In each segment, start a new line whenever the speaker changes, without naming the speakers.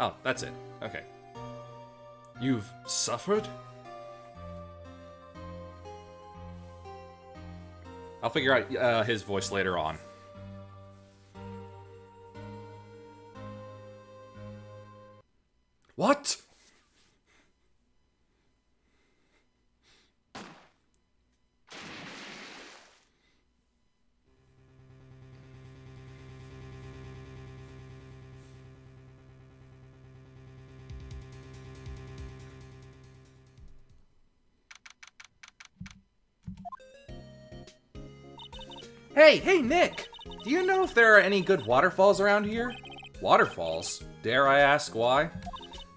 Oh, that's it. Okay. You've suffered? I'll figure out his voice later on. What? Hey, Nick! Do you know if there are any good waterfalls around here? Waterfalls? Dare I ask why?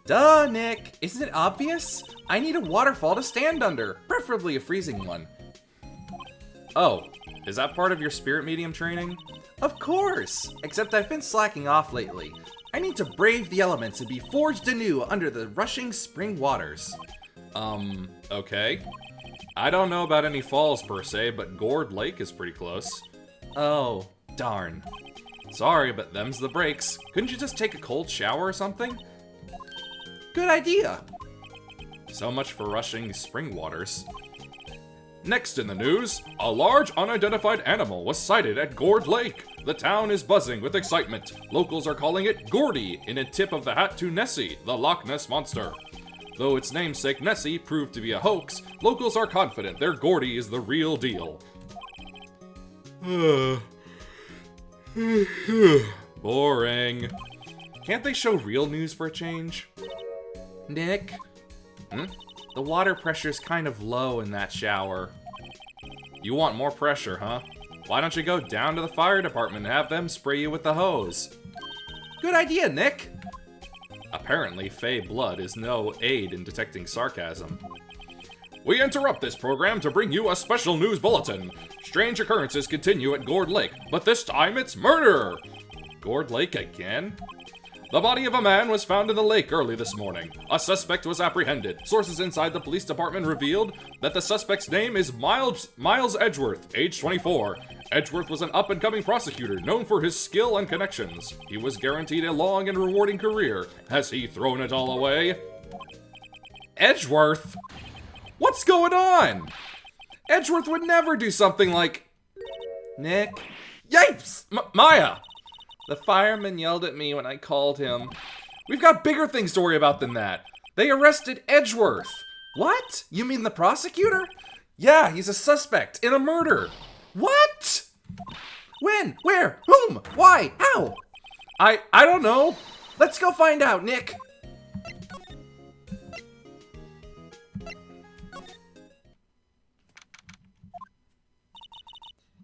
Duh, Nick! Isn't it obvious? I need a waterfall to stand under, preferably a freezing one. Oh, is that part of your spirit medium training? Of course! Except I've been slacking off lately. I need to brave the elements and be forged anew under the rushing spring waters. Okay. I don't know about any falls per se, but Gourd Lake is pretty close. Oh, darn. Sorry, but them's the breaks. Couldn't you just take a cold shower or something? Good idea. So much for rushing spring waters. Next in the news, a large unidentified animal was sighted at Gourd Lake. The town is buzzing with excitement. Locals are calling it Gordy, in a tip of the hat to Nessie, the Loch Ness Monster. Though its namesake Nessie proved to be a hoax, locals are confident their Gordy is the real deal. Boring. Can't they show real news for a change? Nick? The water pressure's kind of low in that shower. You want more pressure, huh? Why don't you go down to the fire department and have them spray you with the hose? Good idea, Nick! Apparently, Fey blood is no aid in detecting sarcasm. We interrupt this program to bring you a special news bulletin. Strange occurrences continue at Gourd Lake, but this time it's murder! Gourd Lake again? The body of a man was found in the lake early this morning. A suspect was apprehended. Sources inside the police department revealed that the suspect's name is Miles Edgeworth, age 24. Edgeworth was an up-and-coming prosecutor known for his skill and connections. He was guaranteed a long and rewarding career. Has he thrown it all away? Edgeworth? What's going on? Edgeworth would never do something like... Nick? Yipes! Maya! The fireman yelled at me when I called him. We've got bigger things to worry about than that. They arrested Edgeworth. What? You mean the prosecutor? Yeah, he's a suspect in a murder. What? When? Where? Whom? Why? How? I don't know. Let's go find out, Nick.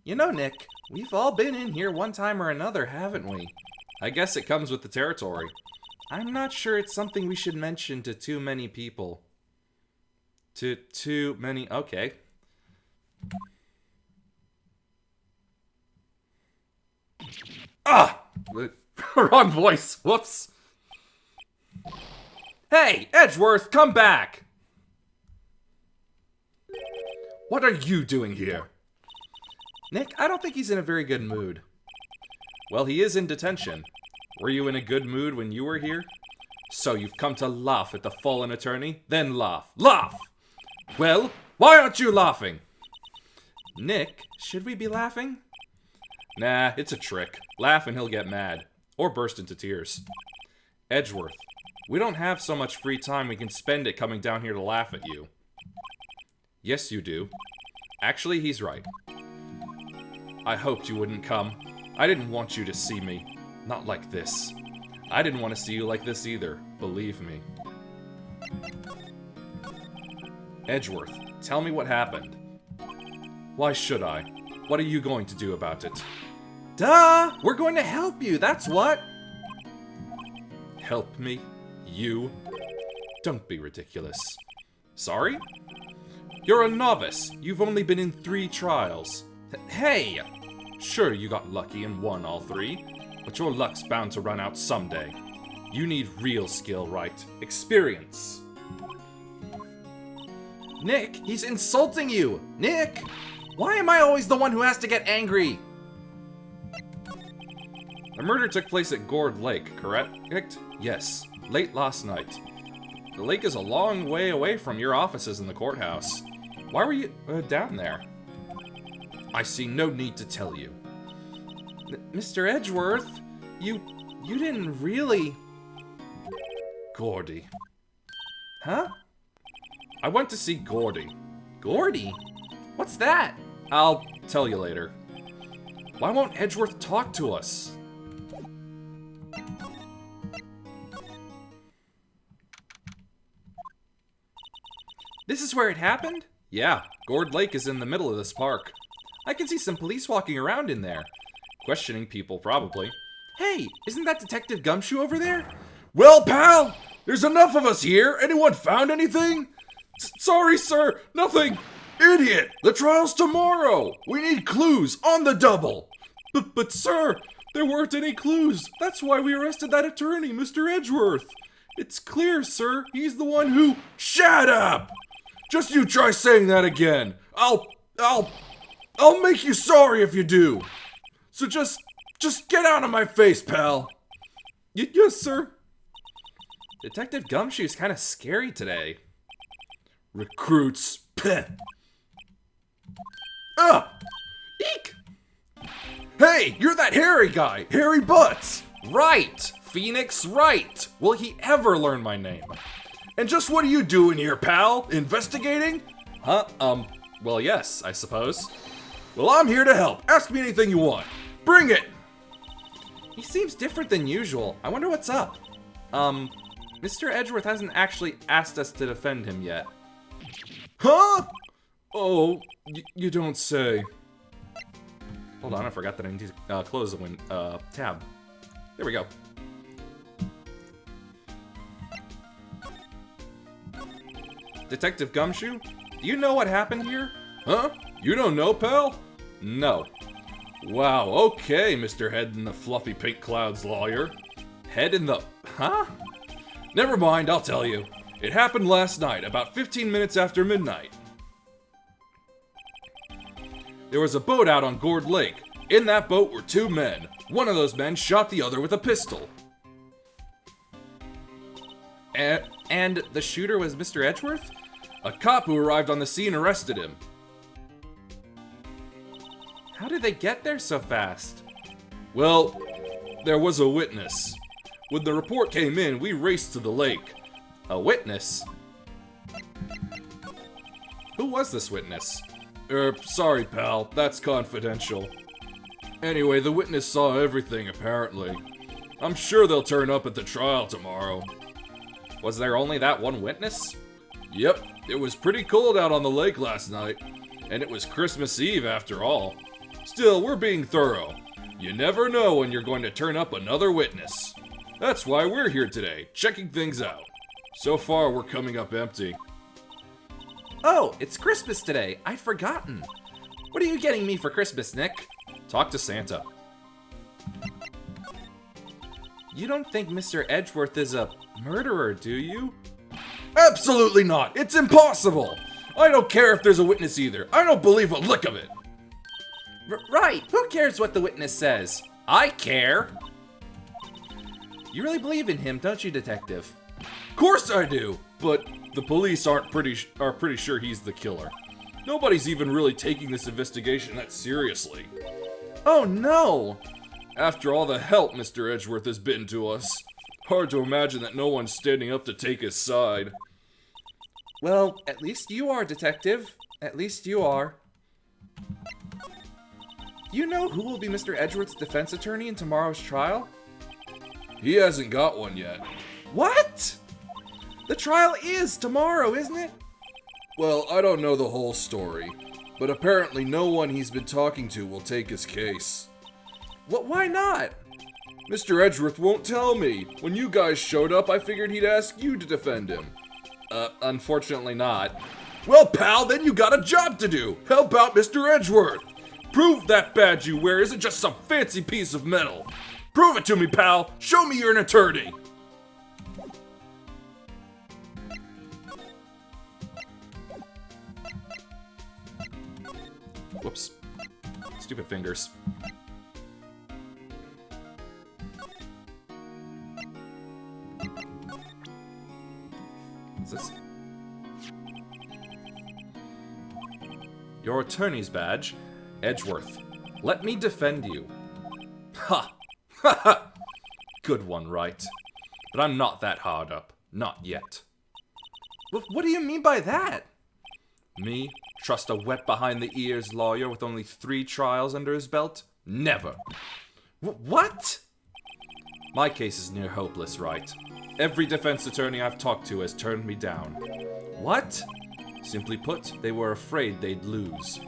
You know, Nick, we've all been in here one time or another, haven't we? I guess it comes with the territory. I'm not sure it's something we should mention to too many people. To too many... Okay. Ah! Wrong voice. Whoops. Hey, Edgeworth, come back! What are you doing here? Nick, I don't think he's in a very good mood. Well, he is in detention. Were you in a good mood when you were here? So you've come to laugh at the fallen attorney? Then laugh. Laugh! Well, why aren't you laughing? Nick, should we be laughing? Nah, it's a trick. Laugh and he'll get mad. Or burst into tears. Edgeworth, we don't have so much free time we can spend it coming down here to laugh at you. Yes, you do. Actually, he's right. I hoped you wouldn't come. I didn't want you to see me. Not like this. I didn't want to see you like this either, believe me. Edgeworth, tell me what happened. Why should I? What are you going to do about it? Duh! We're going to help you, that's what! Help me? You? Don't be ridiculous. Sorry? You're a novice. You've only been in 3 trials. Hey! Sure, you got lucky and won all 3, but your luck's bound to run out someday. You need real skill, right? Experience. Nick, he's insulting you! Nick! Why am I always the one who has to get angry? The murder took place at Gourd Lake, correct? Yes. late last night. The lake is a long way away from your offices in the courthouse. Why were you down there? I see no need to tell you. Mr. Edgeworth, you didn't really... Gordy. Huh? I went to see Gordy. Gordy? What's that? I'll tell you later. Why won't Edgeworth talk to us? This is where it happened? Yeah, Gord Lake is in the middle of this park. I can see some police walking around in there. Questioning people, probably. Hey, isn't that Detective Gumshoe over there?
Well, pal, there's enough of us here. Anyone found anything? Sorry, sir, nothing. Idiot, the trial's tomorrow. We need clues on the double.
But sir, there weren't any clues. That's why we arrested that attorney, Mr. Edgeworth. It's clear, sir. He's the one who...
Shut up! Just you try saying that again. I'll make you sorry if you do. So just get out of my face, pal.
Yes, sir.
Detective Gumshoe's kind of scary today.
Recruits. Peh. Ah!
Eek!
Hey, you're that hairy guy, Hairy Butts.
Right! Phoenix Wright! Will he ever learn my name?
And just what are you doing here, pal? Investigating?
Huh? Well, yes, I suppose.
Well, I'm here to help. Ask me anything you want. Bring it!
He seems different than usual. I wonder what's up. Mr. Edgeworth hasn't actually asked us to defend him yet.
Huh? Oh, you don't say.
Hold on, I forgot that I need to close the tab. There we go. Detective Gumshoe, do you know what happened here?
Huh? You don't know, pal?
No.
Wow, okay, Mr. Head in the Fluffy Pink Clouds lawyer.
Head in the... Huh?
Never mind, I'll tell you. It happened last night, about 15 minutes after midnight. There was a boat out on Gord Lake. In that boat were two men. One of those men shot the other with a pistol.
And the shooter was Mr. Edgeworth?
A cop who arrived on the scene arrested him.
How did they get there so fast?
Well, there was a witness. When the report came in, we raced to the lake.
A witness? Who was this witness?
Sorry, pal, that's confidential. Anyway, the witness saw everything, apparently. I'm sure they'll turn up at the trial tomorrow.
Was there only that one witness?
Yep, it was pretty cold out on the lake last night. And it was Christmas Eve after all. Still, we're being thorough. You never know when you're going to turn up another witness. That's why we're here today, checking things out. So far, we're coming up empty.
Oh, it's Christmas today. I'd forgotten. What are you getting me for Christmas, Nick? Talk to Santa. You don't think Mr. Edgeworth is a murderer, do you?
Absolutely not. It's impossible. I don't care if there's a witness either. I don't believe a lick of it.
Right. Who cares what the witness says? I care. You really believe in him, don't you, Detective?
Of course I do. But the police are pretty sure he's the killer. Nobody's even really taking this investigation that seriously.
Oh no!
After all the help Mr. Edgeworth has been to us, hard to imagine that no one's standing up to take his side.
Well, at least you are, Detective. At least you are. Do you know who will be Mr. Edgeworth's defense attorney in tomorrow's trial?
He hasn't got one yet.
What? The trial is tomorrow, isn't it?
Well, I don't know the whole story, but apparently no one he's been talking to will take his case.
Why not?
Mr. Edgeworth won't tell me. When you guys showed up, I figured he'd ask you to defend him.
Unfortunately not.
Well, pal, then you got a job to do. Help out Mr. Edgeworth. Prove that badge you wear isn't just some fancy piece of metal. Prove it to me, pal. Show me you're an attorney.
Whoops. Stupid fingers. Is this? Your attorney's badge, Edgeworth. Let me defend you. Ha! Ha ha! Good one, right? But I'm not that hard up. Not yet. What do you mean by that? Me? Trust a wet-behind-the-ears lawyer with only 3 trials under his belt? Never. What? My case is near hopeless, right? Every defense attorney I've talked to has turned me down. What? Simply put, they were afraid they'd lose.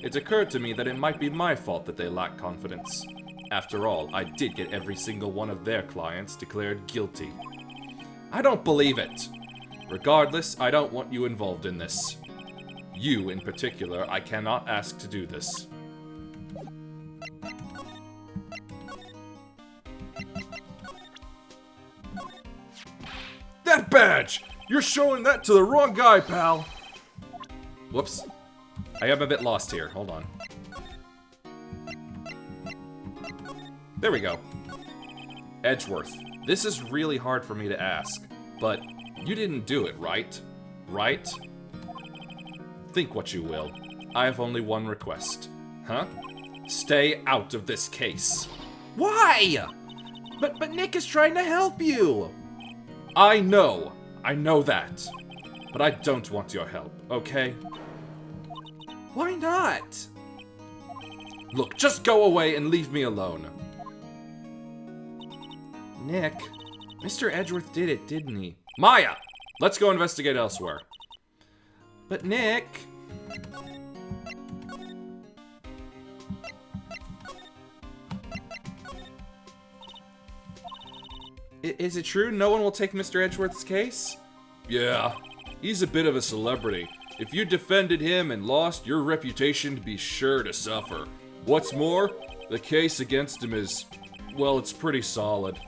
It occurred to me that it might be my fault that they lack confidence. After all, I did get every single one of their clients declared guilty. I don't believe it. Regardless, I don't want you involved in this. You, in particular, I cannot ask to do this.
That badge! You're showing that to the wrong guy, pal.
Whoops. I am a bit lost here. Hold on. There we go. Edgeworth, this is really hard for me to ask, but you didn't do it, right? Right? Think what you will. I have only one request. Huh? Stay out of this case. Why? But Nick is trying to help you. I know that. But I don't want your help, okay? Why not? Look, just go away and leave me alone. Nick, Mr. Edgeworth did it, didn't he? Maya! Let's go investigate elsewhere. But Nick... Is it true no one will take Mr. Edgeworth's case?
Yeah, he's a bit of a celebrity. If you defended him and lost, your reputation to be sure to suffer. What's more, the case against him is, well, it's pretty solid.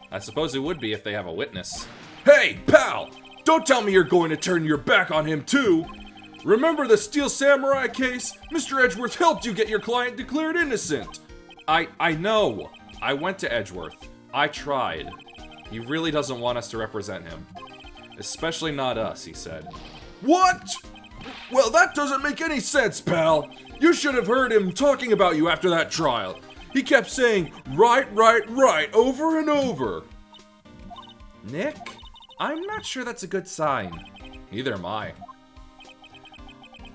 I suppose it would be if they have a witness.
Hey, pal! Don't tell me you're going to turn your back on him, too! Remember the Steel Samurai case? Mr. Edgeworth helped you get your client declared innocent!
I know. I went to Edgeworth. I tried. He really doesn't want us to represent him. Especially not us, he said.
What? Well, that doesn't make any sense, pal. You should have heard him talking about you after that trial. He kept saying, right, over and over.
Nick, I'm not sure that's a good sign. Neither am I.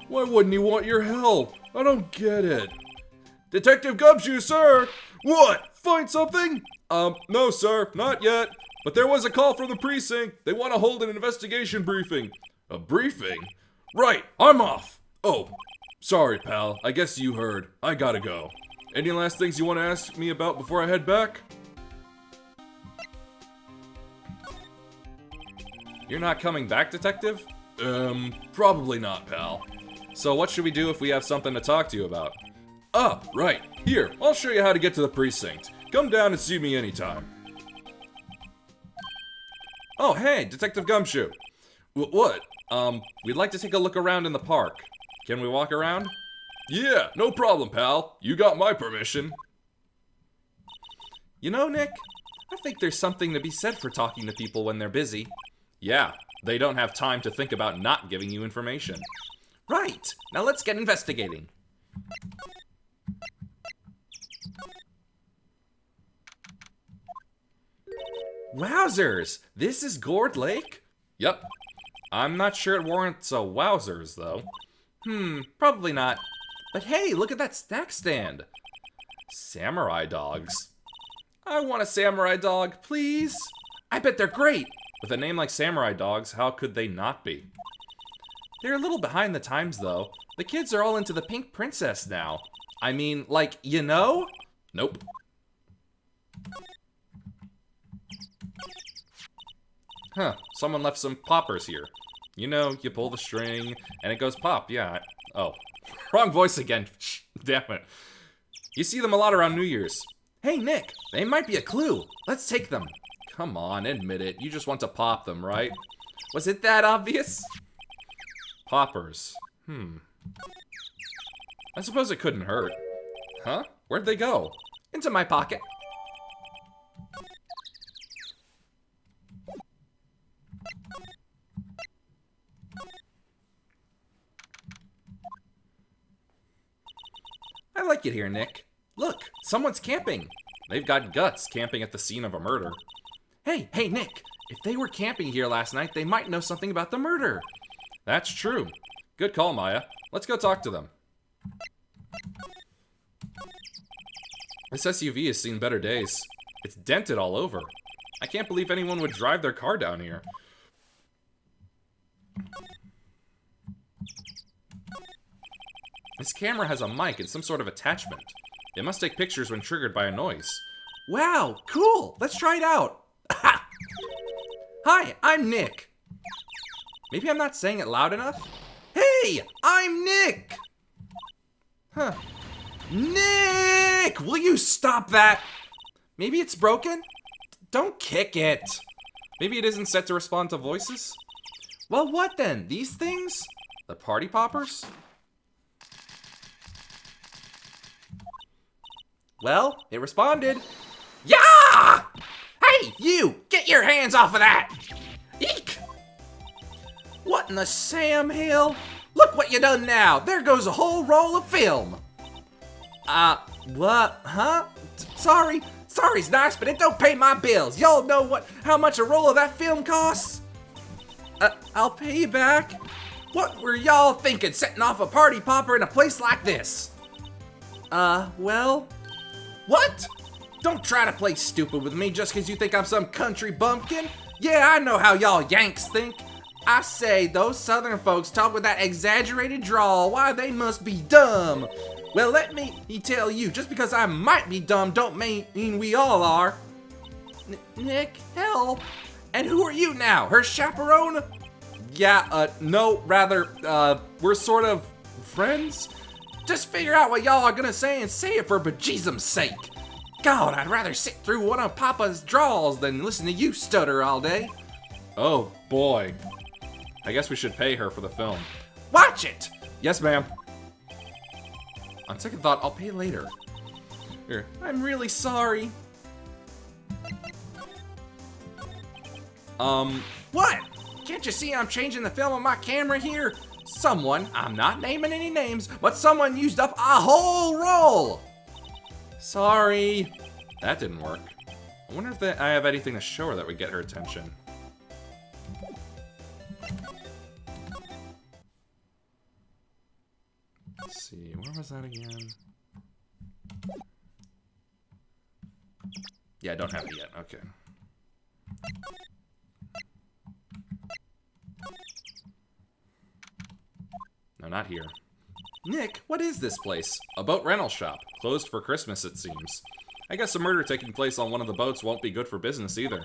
Why wouldn't he want your help? I don't get it. Detective Gumshoe, sir! What? Find something? No, sir, not yet. But there was a call from the precinct. They want to hold an investigation briefing. A briefing? Right, I'm off. Oh, sorry, pal. I guess you heard. I gotta go. Any last things you want to ask me about before I head back?
You're not coming back, Detective?
Probably not, pal.
So what should we do if we have something to talk to you about?
Ah, right. Here, I'll show you how to get to the precinct. Come down and see me anytime.
Oh, hey, Detective Gumshoe.
What?
We'd like to take a look around in the park. Can we walk around?
Yeah, no problem, pal. You got my permission.
You know, Nick, I think there's something to be said for talking to people when they're busy. Yeah, they don't have time to think about not giving you information. Right, now let's get investigating. Wowzers! This is Gourd Lake? Yep. I'm not sure it warrants a wowzers, though. Probably not. But hey, look at that snack stand. Samurai dogs. I want a samurai dog, please. I bet they're great. With a name like Samurai Dogs, how could they not be? They're a little behind the times, though. The kids are all into the Pink Princess now. I mean, like, you know? Nope. Huh, someone left some poppers here. You know, you pull the string, and it goes pop, yeah. Oh, wrong voice again. Damn it. You see them a lot around New Year's. Hey, Nick, they might be a clue. Let's take them. Come on, admit it. You just want to pop them, right? Was it that obvious? Poppers. I suppose it couldn't hurt. Huh? Where'd they go? Into my pocket. like it here, Nick. Look, someone's camping.
They've got guts camping at the scene of a murder.
Hey, Nick. If they were camping here last night, they might know something about the murder.
That's true. Good call, Maya. Let's go talk to them. This SUV has seen better days. It's dented all over. I can't believe anyone would drive their car down here. This camera has a mic and some sort of attachment. It must take pictures when triggered by a noise.
Wow, cool. Let's try it out. Hi, I'm Nick. Maybe I'm not saying it loud enough. Hey, I'm Nick. Huh. Nick, will you stop that? Maybe it's broken? Don't kick it.
Maybe it isn't set to respond to voices?
Well, what then? These things?
The party poppers?
Well, it responded. Yeah! Hey, you! Get your hands off of that! Eek! What in the Sam Hill? Look what you done now! There goes a whole roll of film! What? Huh? Sorry. Sorry's nice, but it don't pay my bills. Y'all know how much a roll of that film costs? I'll pay you back. What were y'all thinking setting off a party popper in a place like this? Well... What? Don't try to play stupid with me just because you think I'm some country bumpkin. Yeah, I know how y'all Yanks think. I say, those southern folks talk with that exaggerated drawl. Why, they must be dumb. Well, let me tell you, just because I might be dumb don't mean we all are. Nick, help. And who are you now? Her chaperone?
Yeah, no, rather, we're sort of friends?
Just figure out what y'all are gonna say and say it for bejesus's sake. God, I'd rather sit through one of Papa's draws than listen to you stutter all day.
Oh, boy. I guess we should pay her for the film.
Watch it!
Yes, ma'am. On second thought, I'll pay later.
Here. I'm really sorry. What? Can't you see I'm changing the film on my camera here? Someone, I'm not naming any names, but someone used up a whole roll! Sorry.
That didn't work. I wonder if I have anything to show her that would get her attention. Let's see, where was that again? Yeah, I don't have it yet. Okay. No, not here.
Nick, what is this place?
A boat rental shop. Closed for Christmas, it seems. I guess a murder taking place on one of the boats won't be good for business either.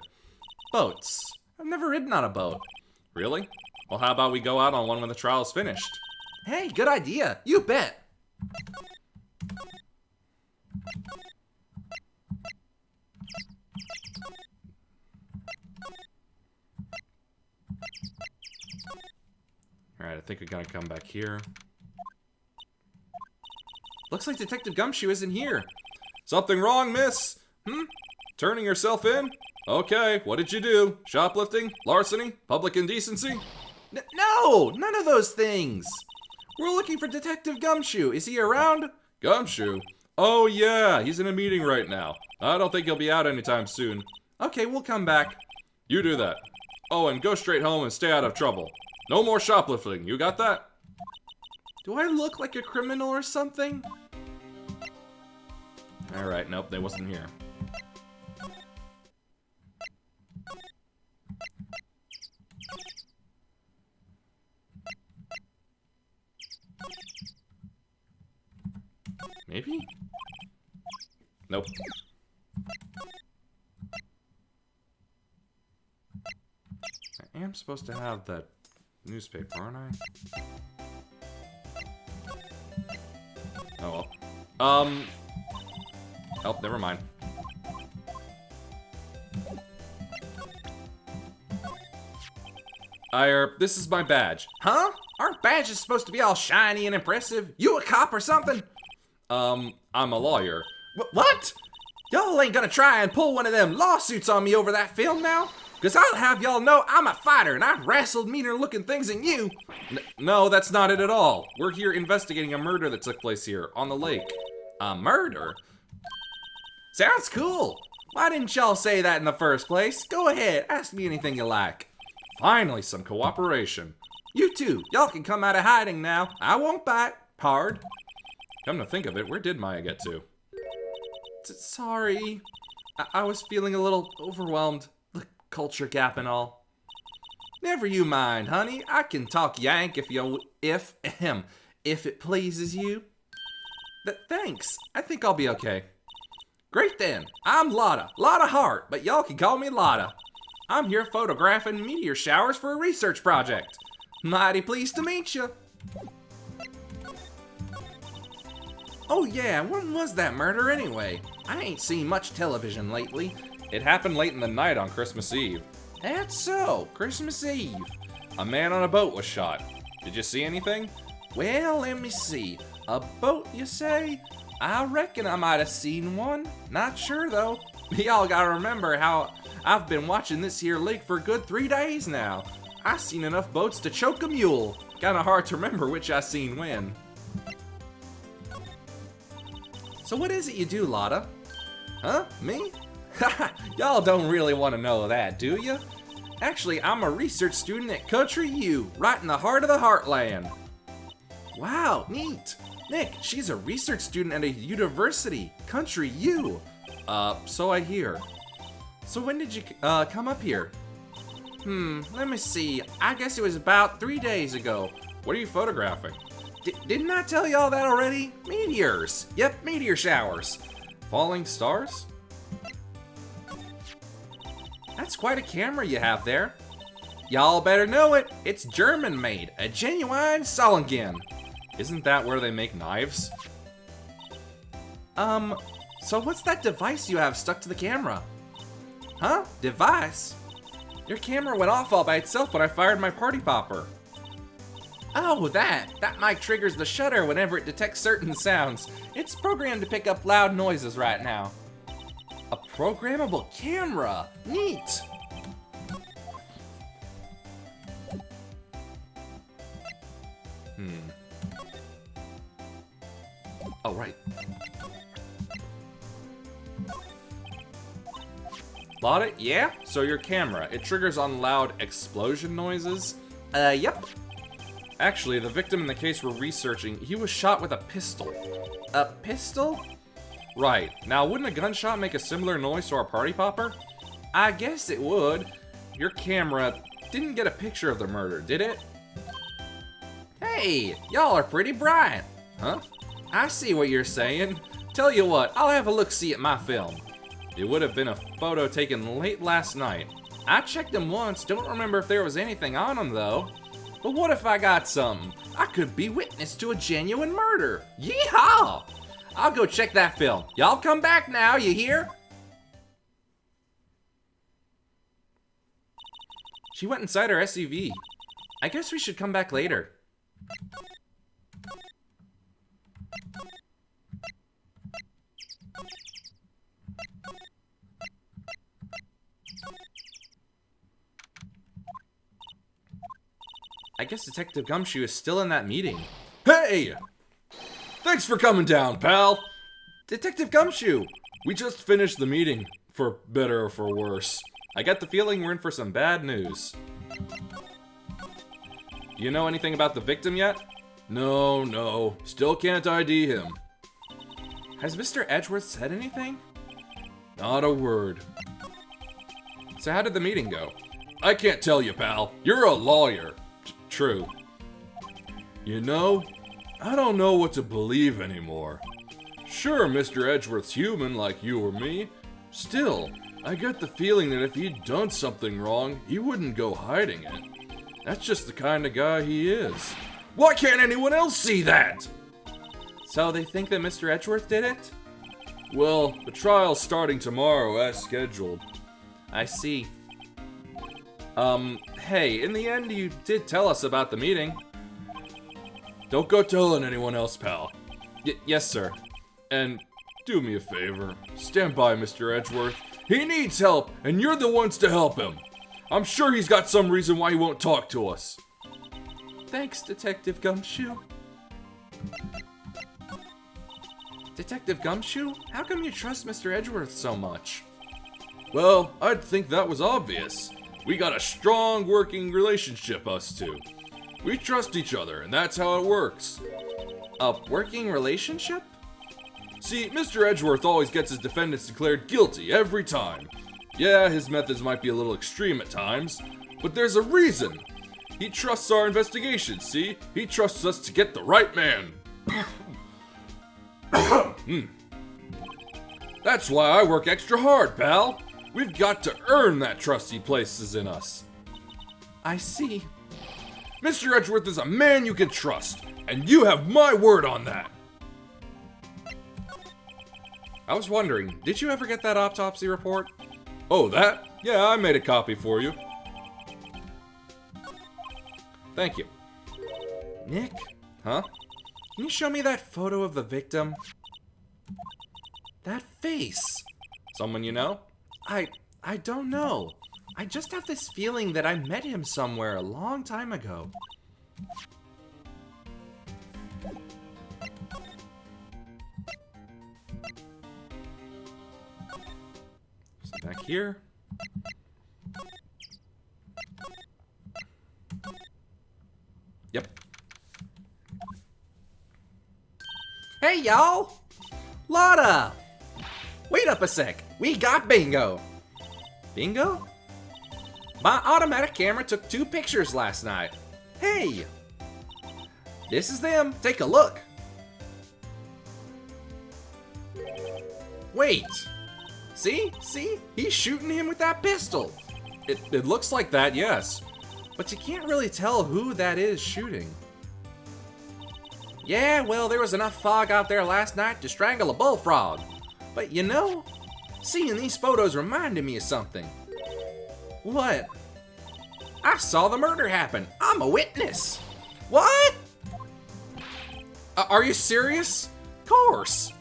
Boats? I've never ridden on a boat.
Really? Well, how about we go out on one when the trial's finished?
Hey, good idea. You bet.
Alright, I think we gotta come back here.
Looks like Detective Gumshoe isn't here.
Something wrong, miss? Turning yourself in? Okay, what did you do? Shoplifting? Larceny? Public indecency?
No, none of those things. We're looking for Detective Gumshoe. Is he around?
Gumshoe? Oh yeah, he's in a meeting right now. I don't think he'll be out anytime soon.
Okay, we'll come back.
You do that. Oh, and go straight home and stay out of trouble. No more shoplifting, you got that?
Do I look like a criminal or something?
Alright, nope, they wasn't here. Maybe? Nope. I am supposed to have that newspaper, aren't I? Oh well. Oh, never mind. This is my badge.
Huh? Aren't badges supposed to be all shiny and impressive? You a cop or something?
I'm a lawyer.
What? Y'all ain't gonna try and pull one of them lawsuits on me over that film now? Cause I'll have y'all know I'm a fighter and I've wrestled meaner looking things than you.
No, that's not it at all. We're here investigating a murder that took place here, on the lake.
A murder? Sounds cool. Why didn't y'all say that in the first place? Go ahead, ask me anything you like.
Finally, some cooperation.
You two, y'all can come out of hiding now. I won't bite. Hard.
Come to think of it, where did Maya get to?
Sorry. I was feeling a little overwhelmed. The culture gap and all. Never you mind, honey. I can talk Yank if it pleases you. Thanks. I think I'll be okay. Great then. I'm Lotta. Lotta Hart, but y'all can call me Lotta. I'm here photographing meteor showers for a research project. Mighty pleased to meet you. Oh yeah, when was that murder anyway? I ain't seen much television lately.
It happened late in the night on Christmas Eve.
That's so, Christmas Eve.
A man on a boat was shot. Did you see anything?
Well, let me see. A boat, you say? I reckon I might have seen one. Not sure though. Y'all gotta remember how I've been watching this here lake for a good 3 days now. I seen enough boats to choke a mule. Kinda hard to remember which I seen when. So what is it you do, Lotta? Huh? Me? Y'all don't really want to know that, do you? Actually, I'm a research student at Country U, right in the heart of the heartland. Wow, neat. Nick, she's a research student at a university, Country U. So I hear. So when did you come up here? Let me see. I guess it was about 3 days ago.
What are you photographing?
Didn't I tell y'all that already? Meteors. Yep, meteor showers.
Falling stars?
That's quite a camera you have there. Y'all better know it. It's German made, a genuine Solingen.
Isn't that where they make knives?
So what's that device you have stuck to the camera? Huh? Device? Your camera went off all by itself when I fired my party popper. Oh, that mic triggers the shutter whenever it detects certain sounds. It's programmed to pick up loud noises right now. A programmable camera. Neat. Oh, right.
Lotta, yeah? So your camera, it triggers on loud explosion noises?
Yep.
Actually, the victim in the case we're researching, he was shot with a pistol.
A pistol?
Right. Now, wouldn't a gunshot make a similar noise to our party popper?
I guess it would.
Your camera didn't get a picture of the murder, did it?
Hey, y'all are pretty bright.
Huh?
I see what you're saying. Tell you what, I'll have a look-see at my film.
It would have been a photo taken late last night.
I checked them once, don't remember if there was anything on them though. But what if I got something? I could be witness to a genuine murder. Yeehaw! I'll go check that film. Y'all come back now, you hear? She went inside her SUV. I guess we should come back later. I guess Detective Gumshoe is still in that meeting.
Hey! Thanks for coming down, pal.
Detective Gumshoe!
We just finished the meeting, for better or for worse.
I get the feeling we're in for some bad news. You know anything about the victim yet?
No. Still can't ID him.
Has Mr. Edgeworth said anything?
Not a word.
So how did the meeting go?
I can't tell you, pal. You're a lawyer.
True.
You know, I don't know what to believe anymore. Sure, Mr. Edgeworth's human like you or me. Still, I get the feeling that if he'd done something wrong, he wouldn't go hiding it. That's just the kind of guy he is. Why can't anyone else see that?
So they think that Mr. Edgeworth did it?
Well, the trial's starting tomorrow as scheduled.
I see.
Hey, in the end, you did tell us about the meeting.
Don't go telling anyone else, pal.
Yes, sir.
And do me a favor. Stand by Mr. Edgeworth. He needs help, and you're the ones to help him. I'm sure he's got some reason why he won't talk to us.
Thanks, Detective Gumshoe. Detective Gumshoe, how come you trust Mr. Edgeworth so much?
Well, I'd think that was obvious. We got a strong working relationship, us two. We trust each other, and that's how it works.
A working relationship?
See, Mr. Edgeworth always gets his defendants declared guilty every time. Yeah, his methods might be a little extreme at times, but there's a reason. He trusts our investigation, see? He trusts us to get the right man. That's why I work extra hard, pal. We've got to earn that trust he places in us.
I see.
Mr. Edgeworth is a man you can trust, and you have my word on that.
I was wondering, did you ever get that autopsy report?
Oh, that? Yeah, I made a copy for you.
Thank you. Nick,
Huh?
can you show me that photo of the victim? That face.
Someone you know?
I don't know. I just have this feeling that I met him somewhere a long time ago. So back here. Yep. Hey, y'all! Lotta! Wait up a sec. We got bingo. Bingo? My automatic camera took 2 pictures last night. Hey! This is them. Take a look. Wait. See? He's shooting him with that pistol. It looks like that, yes. But you can't really tell who that is shooting. Yeah, well, there was enough fog out there last night to strangle a bullfrog. But you know, seeing these photos reminded me of something. What? I saw the murder happen. I'm a witness. What? Are you serious? Of course.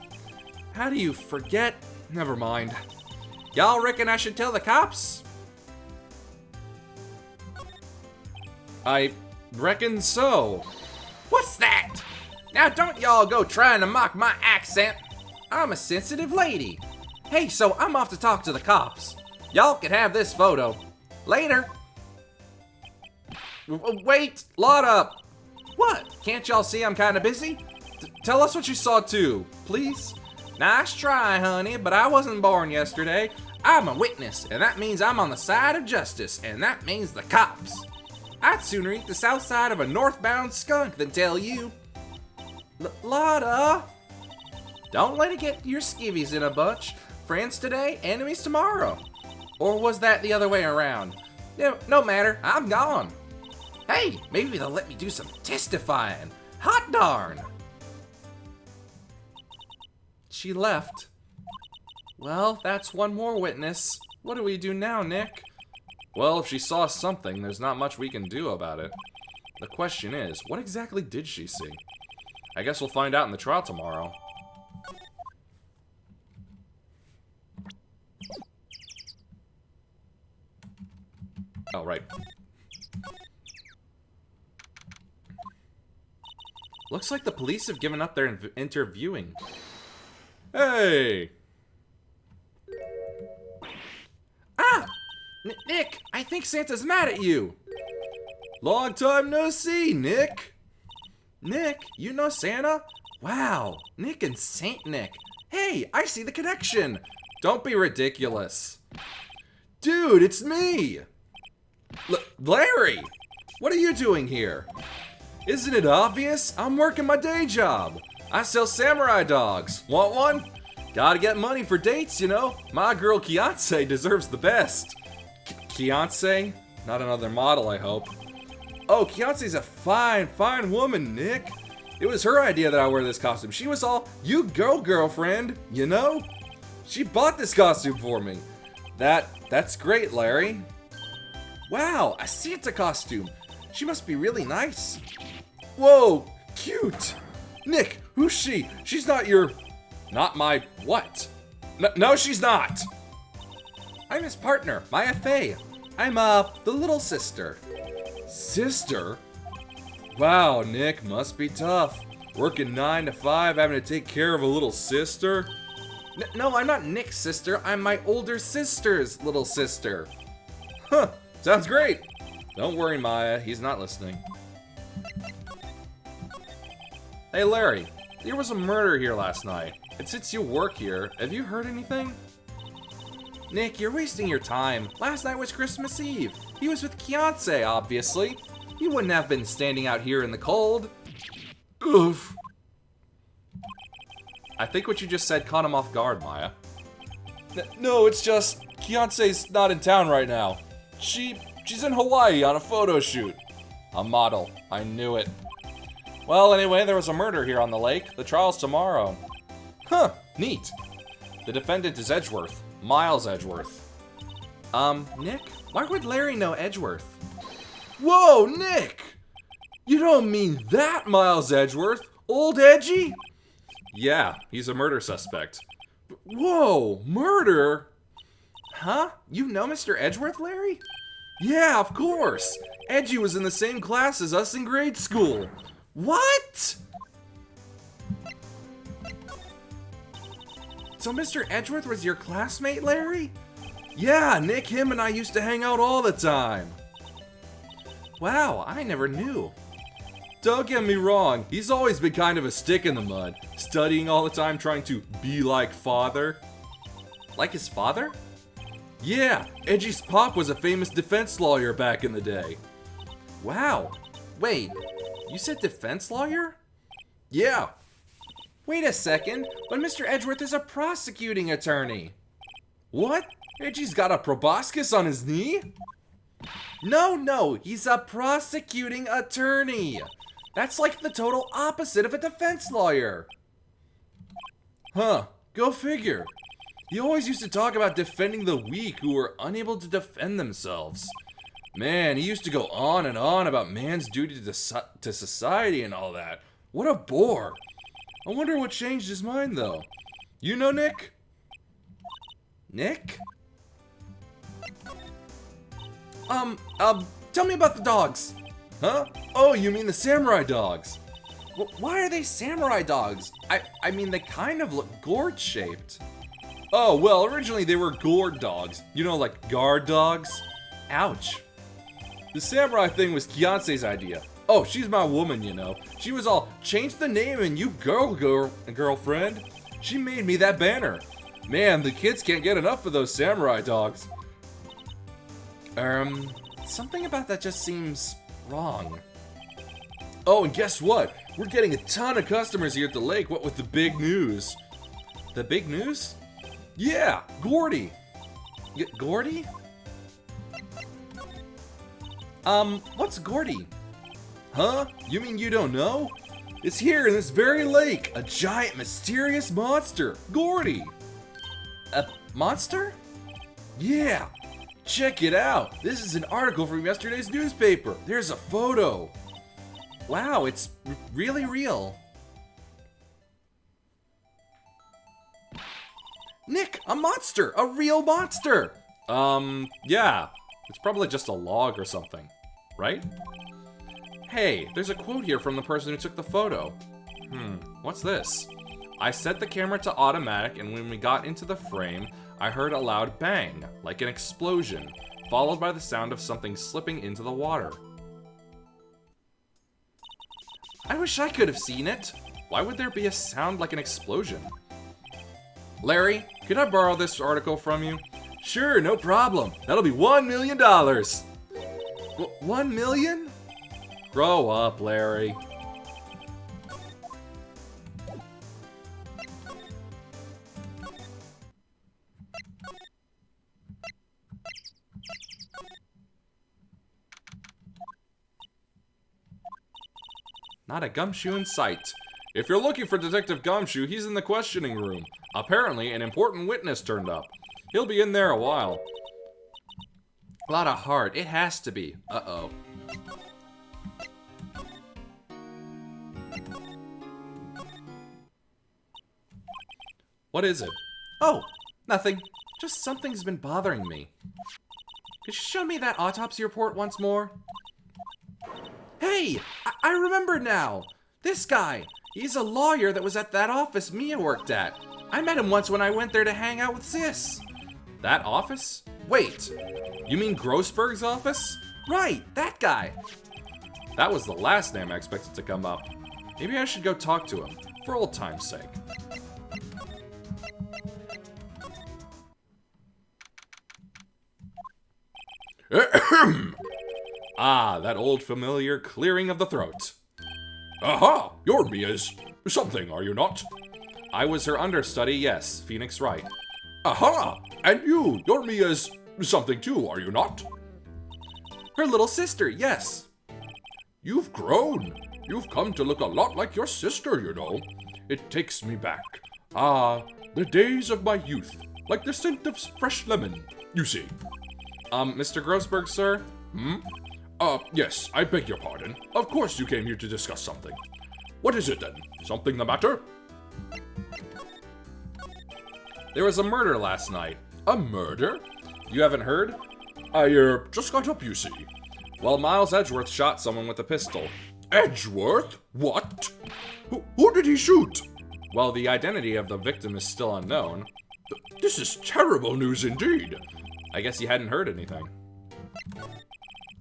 How do you forget? Never mind. Y'all reckon I should tell the cops? I reckon so. What's that? Now don't y'all go trying to mock my accent. I'm a sensitive lady. Hey, so I'm off to talk to the cops. Y'all can have this photo. Later. Wait, Lotta. What? Can't y'all see I'm kind of busy? Tell us what you saw too, please. Nice try, honey, but I wasn't born yesterday. I'm a witness, and that means I'm on the side of justice, and that means the cops. I'd sooner eat the south side of a northbound skunk than tell you. Lotta. Don't let it get your skivvies in a bunch. Friends today, enemies tomorrow. Or was that the other way around? No matter, I'm gone. Hey, maybe they'll let me do some testifying. Hot darn. She left. Well, that's one more witness. What do we do now, Nick?
Well, if she saw something, there's not much we can do about it. The question is, what exactly did she see? I guess we'll find out in the trial tomorrow. Oh, right.
Looks like the police have given up their interviewing.
Hey!
Ah! Nick, I think Santa's mad at you.
Long time no see, Nick!
Nick, you know Santa? Wow, Nick and Saint Nick. Hey, I see the connection. Don't be ridiculous.
Dude, it's me!
Larry, what are you doing here?
Isn't it obvious? I'm working my day job. I sell samurai dogs. Want one? Gotta get money for dates, you know. My girl Kianse deserves the best.
Kianse? Not another model, I hope.
Oh, Kianse's a fine, fine woman, Nick. It was her idea that I wear this costume. She was all, you go, girlfriend, you know? She bought this costume for me.
That's great, Larry. Wow, a Santa costume. She must be really nice.
Whoa, cute. Nick, who's she? She's not your...
Not my what?
No, she's not.
I'm his partner, Maya Fey. I'm, the little sister.
Sister? Wow, Nick, must be tough. Working 9 to 5, having to take care of a little sister?
No, I'm not Nick's sister. I'm my older sister's little sister.
Huh, sounds great. Don't worry, Maya, he's not listening.
Hey, Larry, there was a murder here last night. And since you work here, have you heard anything? Nick, you're wasting your time. Last night was Christmas Eve. He was with Kiance, obviously. He wouldn't have been standing out here in the cold.
Oof.
I think what you just said caught him off guard, Maya.
No, it's just Kiance's not in town right now. She's in Hawaii on a photo shoot.
A model. I knew it. Well, anyway, there was a murder here on the lake. The trial's tomorrow.
Huh,
Neat. The defendant is Edgeworth. Miles Edgeworth. Nick? Why would Larry know Edgeworth?
Whoa, Nick! You don't mean that Miles Edgeworth? Old Edgy?
Yeah, he's a murder suspect.
Whoa, murder?
Huh? You know Mr. Edgeworth, Larry?
Yeah, of course. Edgy was in the same class as us in grade school.
What? So Mr. Edgeworth was your classmate, Larry?
Yeah, Nick, him and I used to hang out all the time.
Wow, I never knew.
Don't get me wrong, he's always been kind of a stick in the mud, studying all the time, trying to be like father.
Like his father?
Yeah, Edgy's pop was a famous defense lawyer back in the day.
Wow. Wait, you said defense lawyer?
Yeah.
Wait a second, but Mr. Edgeworth is a prosecuting attorney.
What? Edgy's got a proboscis on his knee?
No, he's a prosecuting attorney. That's like the total opposite of a defense lawyer.
Huh, go figure. He always used to talk about defending the weak who were unable to defend themselves. Man, he used to go on and on about man's duty to society and all that. What a bore. I wonder what changed his mind, though. You know Nick?
Nick? Tell me about the dogs.
Huh? Oh, you mean the samurai dogs?
Why are they samurai dogs? I mean, they kind of look gourd-shaped.
Oh, well, originally they were gourd dogs. You know, like guard dogs?
Ouch.
The samurai thing was Kiance's idea. Oh, she's my woman, you know. She was all, change the name and you girlfriend. She made me that banner. Man, the kids can't get enough of those samurai dogs.
Something about that just seems wrong.
Oh, and guess what? We're getting a ton of customers here at the lake, what with the big news.
The big news?
Yeah, Gordy.
Gordy? What's Gordy?
Huh? You mean you don't know? It's here in this very lake, a giant mysterious monster, Gordy.
A monster?
Yeah. Check it out. This is an article from yesterday's newspaper. There's a photo.
Wow, it's really real. Nick, a monster! A real monster!
Yeah. It's probably just a log or something, right?
Hey, there's a quote here from the person who took the photo. What's this? I set the camera to automatic, and when we got into the frame, I heard a loud bang, like an explosion, followed by the sound of something slipping into the water. I wish I could have seen it. Why would there be a sound like an explosion? Larry, could I borrow this article from you?
Sure, no problem. That'll be $1 million.
1 million?
Grow up, Larry.
Not a gumshoe in sight.
If you're looking for Detective Gumshoe, he's in the questioning room. Apparently, an important witness turned up. He'll be in there a while.
A lot of heart. It has to be. Uh-oh.
What is it?
Oh, nothing. Just something's been bothering me. Could you show me that autopsy report once more? Hey! I remember now! This guy! He's a lawyer that was at that office Mia worked at. I met him once when I went there to hang out with Sis. That office? Wait, you mean Grossberg's office? Right, that guy. That was the last name I expected to come up. Maybe I should go talk to him, for old time's sake.
Ah, that old familiar clearing of the throat.
Aha! You're Mia's something, are you not?
I was her understudy, yes, Phoenix Wright.
Aha! And you're Mia's something too, are you not?
Her little sister, yes.
You've grown. You've come to look a lot like your sister, you know. It takes me back. Ah, the days of my youth. Like the scent of fresh lemon, you see.
Mr. Grossberg, sir?
Yes, I beg your pardon. Of course you came here to discuss something. What is it then? Something the matter?
There was a murder last night.
A murder?
You haven't heard?
I, just got up, you see.
Well, Miles Edgeworth shot someone with a pistol.
Edgeworth? What? Who did he shoot?
Well, the identity of the victim is still unknown.
This is terrible news indeed.
I guess you hadn't heard anything.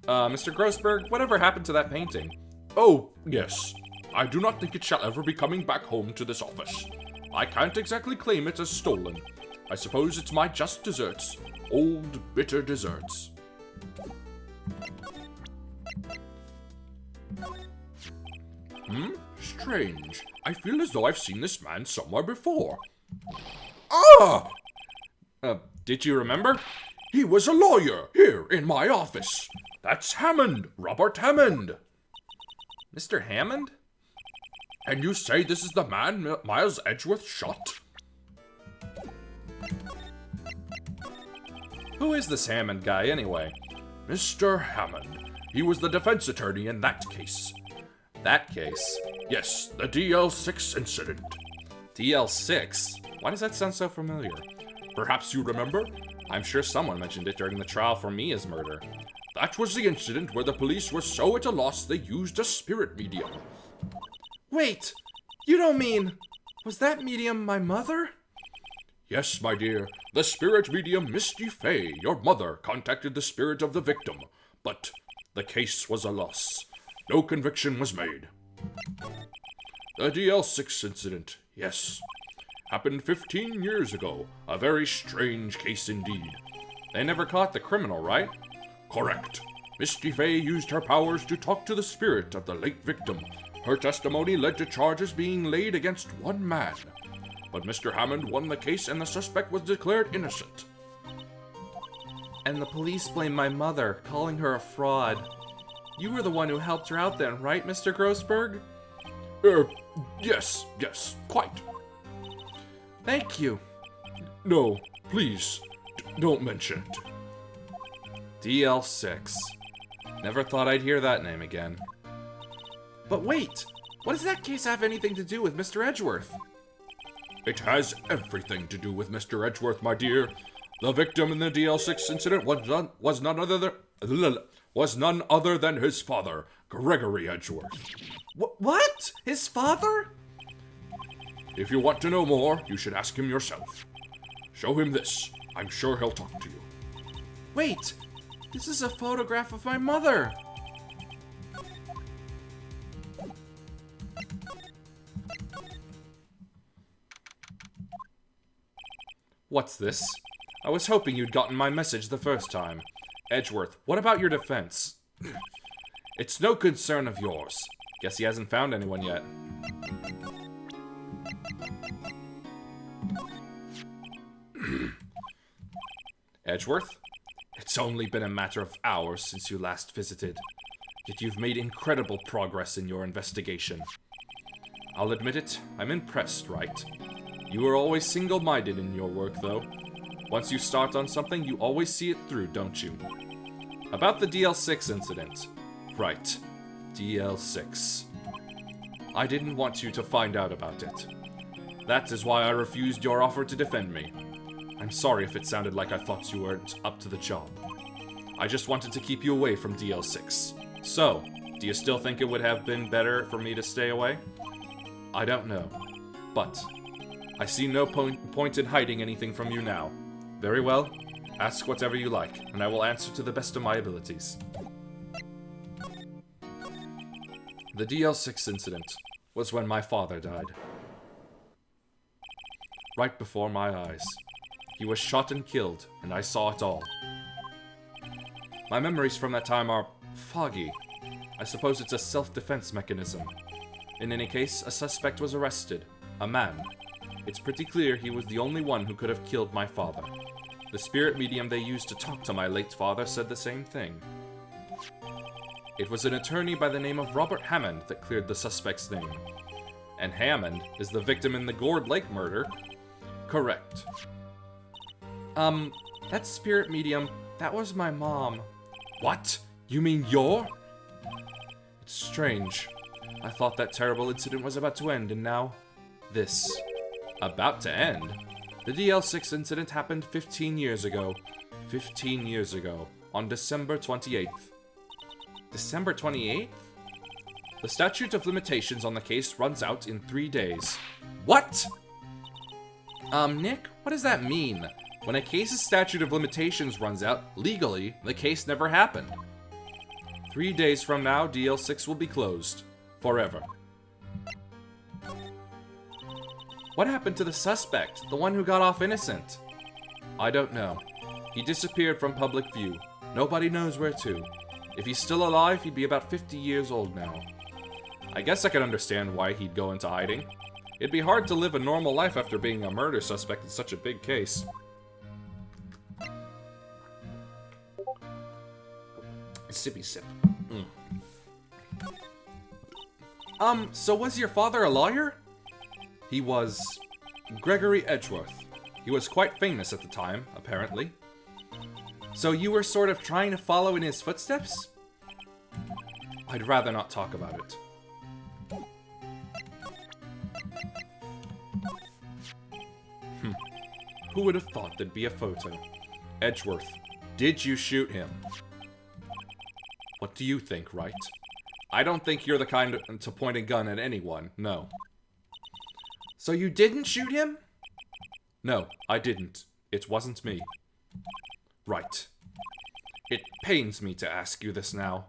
Mr. Grossberg, whatever happened to that painting?
Oh, yes. I do not think it shall ever be coming back home to this office. I can't exactly claim it as stolen. I suppose it's my just desserts. Old, bitter desserts. Strange. I feel as though I've seen this man somewhere before. Ah!
Did you remember?
He was a lawyer here in my office. That's Hammond, Robert Hammond.
Mr. Hammond?
And you say this is the man Miles Edgeworth shot?
Who is this Hammond guy, anyway?
Mr. Hammond. He was the defense attorney in that case.
That case?
Yes, the DL6 incident.
DL6? Why does that sound so familiar?
Perhaps you remember?
I'm sure someone mentioned it during the trial for Mia's murder.
That was the incident where the police were so at a loss they used a spirit medium.
Wait! You don't mean... Was that medium my mother?
Yes, my dear. The spirit medium Misty Fay, your mother, contacted the spirit of the victim. But the case was a loss. No conviction was made. The DL6 incident, yes. Happened 15 years ago. A very strange case indeed.
They never caught the criminal, right?
Correct. Misty Fay used her powers to talk to the spirit of the late victim. Her testimony led to charges being laid against one man. But Mr. Hammond won the case and the suspect was declared innocent.
And the police blame my mother, calling her a fraud. You were the one who helped her out then, right, Mr. Grossberg?
Yes, quite.
Thank you.
No, please, don't mention it.
DL6. Never thought I'd hear that name again. But wait! What does that case have anything to do with Mr. Edgeworth?
It has everything to do with Mr. Edgeworth, my dear. The victim in the DL6 incident was none other than his father, Gregory Edgeworth.
What? His father?
If you want to know more, you should ask him yourself. Show him this. I'm sure he'll talk to you.
Wait! This is a photograph of my mother! What's this? I was hoping you'd gotten my message the first time. Edgeworth, what about your defense? It's no concern of yours. Guess he hasn't found anyone yet. Edgeworth? It's only been a matter of hours since you last visited. Yet you've made incredible progress in your investigation. I'll admit it, I'm impressed, right? You are always single-minded in your work, though. Once you start on something, you always see it through, don't you? About the DL6 incident. Right. DL6. I didn't want you to find out about it. That is why I refused your offer to defend me. I'm sorry if it sounded like I thought you weren't up to the job. I just wanted to keep you away from DL6. So, do you still think it would have been better for me to stay away?
I don't know. But I see no point in hiding anything from you now. Very well. Ask whatever you like, and I will answer to the best of my abilities. The DL6 incident was when my father died. Right before my eyes. He was shot and killed, and I saw it all. My memories from that time are foggy. I suppose it's a self-defense mechanism. In any case, a suspect was arrested. A man. It's pretty clear he was the only one who could have killed my father. The spirit medium they used to talk to my late father said the same thing. It was an attorney by the name of Robert Hammond that cleared the suspect's name. And Hammond is the victim in the Gourd Lake murder. Correct. That spirit medium, that was my mom. What? You mean your? It's strange. I thought that terrible incident was about to end, and now, this. About to end? The DL6 incident happened 15 years ago. 15 years ago. On December 28th. December 28th? The statute of limitations on the case runs out in 3 days. What? Nick, what does that mean? When a case's statute of limitations runs out, legally, the case never happened. 3 days from now, DL6 will be closed. Forever. What happened to the suspect? The one who got off innocent? I don't know. He disappeared from public view. Nobody knows where to. If he's still alive, he'd be about 50 years old now. I guess I can understand why he'd go into hiding. It'd be hard to live a normal life after being a murder suspect in such a big case. Sippy sip. So was your father a lawyer? He was Gregory Edgeworth. He was quite famous at the time, apparently. So you were sort of trying to follow in his footsteps? I'd rather not talk about it. Who would have thought there'd be a photo? Edgeworth, did you shoot him? What do you think, right? I don't think you're the kind to point a gun at anyone, no. So you didn't shoot him? No, I didn't. It wasn't me. Right. It pains me to ask you this now.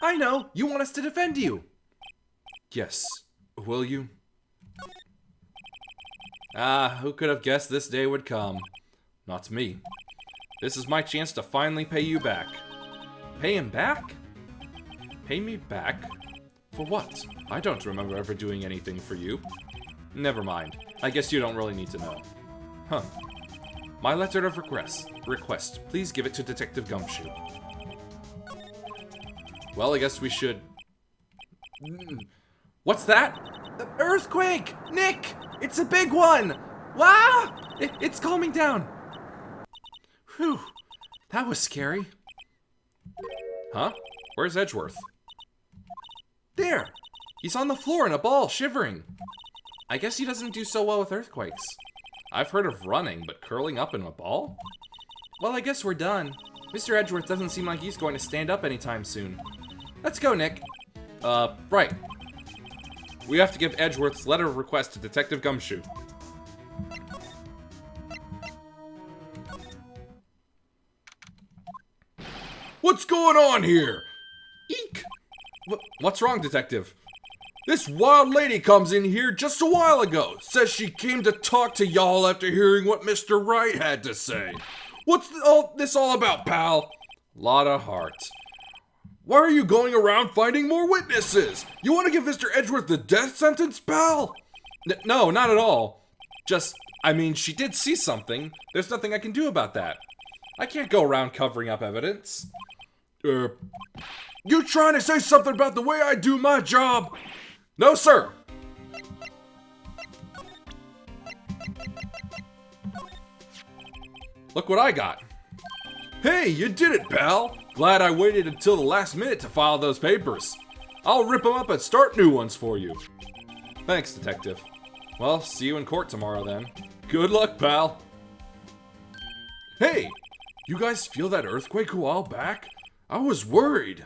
I know! You want us to defend you! Yes. Will you? Who could have guessed this day would come? Not me. This is my chance to finally pay you back. Pay him back? Pay me back? For what? I don't remember ever doing anything for you. Never mind. I guess you don't really need to know. Huh. My letter of request. Please give it to Detective Gumshoe. Well, I guess we should... What's that?
The earthquake! Nick! It's a big one! Wow! It's calming down. Whew. That was scary.
Huh? Where's Edgeworth?
There! He's on the floor in a ball, shivering. I guess he doesn't do so well with earthquakes.
I've heard of running, but curling up in a ball?
Well, I guess we're done. Mr. Edgeworth doesn't seem like he's going to stand up anytime soon. Let's go, Nick.
Right. We have to give Edgeworth's letter of request to Detective Gumshoe. What's going on here? Eek! What's wrong, Detective? This wild lady comes in here just a while ago. Says she came to talk to y'all after hearing what Mr. Wright had to say. What's this all about, pal? Lot of heart. Why are you going around finding more witnesses? You want to give Mr. Edgeworth the death sentence, pal? No, not at all. Just, I mean, she did see something. There's nothing I can do about that. I can't go around covering up evidence. You trying to say something about the way I do my job? No, sir. Look what I got. Hey, you did it, pal. Glad I waited until the last minute to file those papers. I'll rip them up and start new ones for you. Thanks, Detective. Well, see you in court tomorrow then. Good luck, pal. Hey, you guys feel that earthquake a while back? I was worried.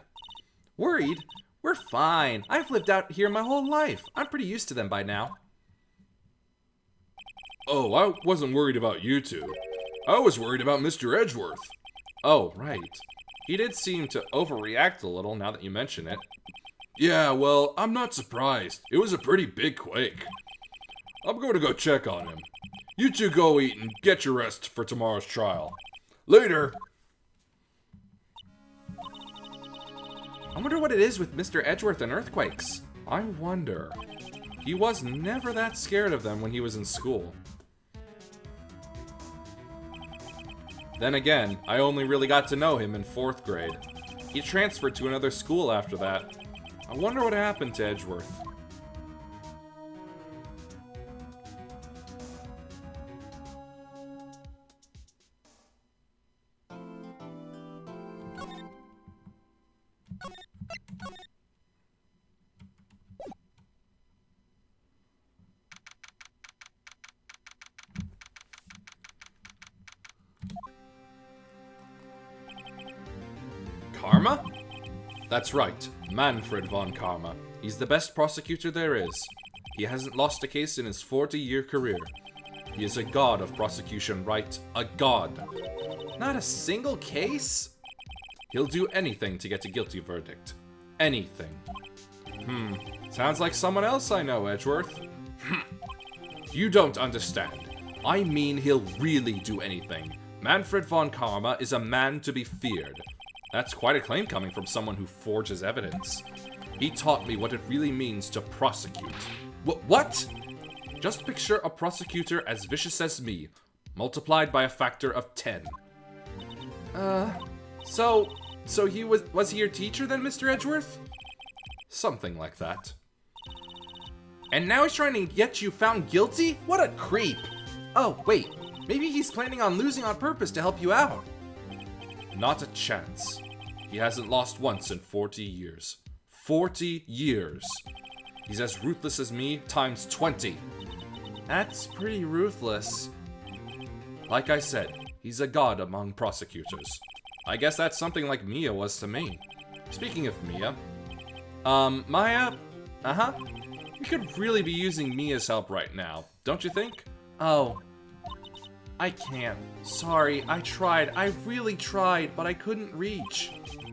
Worried?
We're fine. I've lived out here my whole life. I'm pretty used to them by now.
Oh, I wasn't worried about you two. I was worried about Mr. Edgeworth.
Oh, right. He did seem to overreact a little now that you mention it.
Yeah, well, I'm not surprised. It was a pretty big quake. I'm going to go check on him. You two go eat and get your rest for tomorrow's trial. Later!
I wonder what it is with Mr. Edgeworth and earthquakes. I wonder. He was never that scared of them when he was in school. Then again, I only really got to know him in 4th grade. He transferred to another school after that. I wonder what happened to Edgeworth. Karma? That's right, Manfred von Karma. He's the best prosecutor there is. He hasn't lost a case in his 40-year career. He is a god of prosecution, right? A god. Not a single case? He'll do anything to get a guilty verdict. Anything. Sounds like someone else I know, Edgeworth. You don't understand. I mean he'll really do anything. Manfred von Karma is a man to be feared. That's quite a claim coming from someone who forges evidence. He taught me what it really means to prosecute. What? Just picture a prosecutor as vicious as me, multiplied by a factor of 10. So he was he your teacher then, Mr. Edgeworth? Something like that. And now he's trying to get you found guilty? What a creep! Oh, wait. Maybe he's planning on losing on purpose to help you out. Not a chance. He hasn't lost once in 40 years. 40 years. He's as ruthless as me times 20. That's pretty ruthless. Like I said, he's a god among prosecutors. I guess that's something like Mia was to me. Speaking of Mia, Maya? We could really be using Mia's help right now, don't you think? Oh. I can't. Sorry, I tried. I really tried, but I couldn't reach.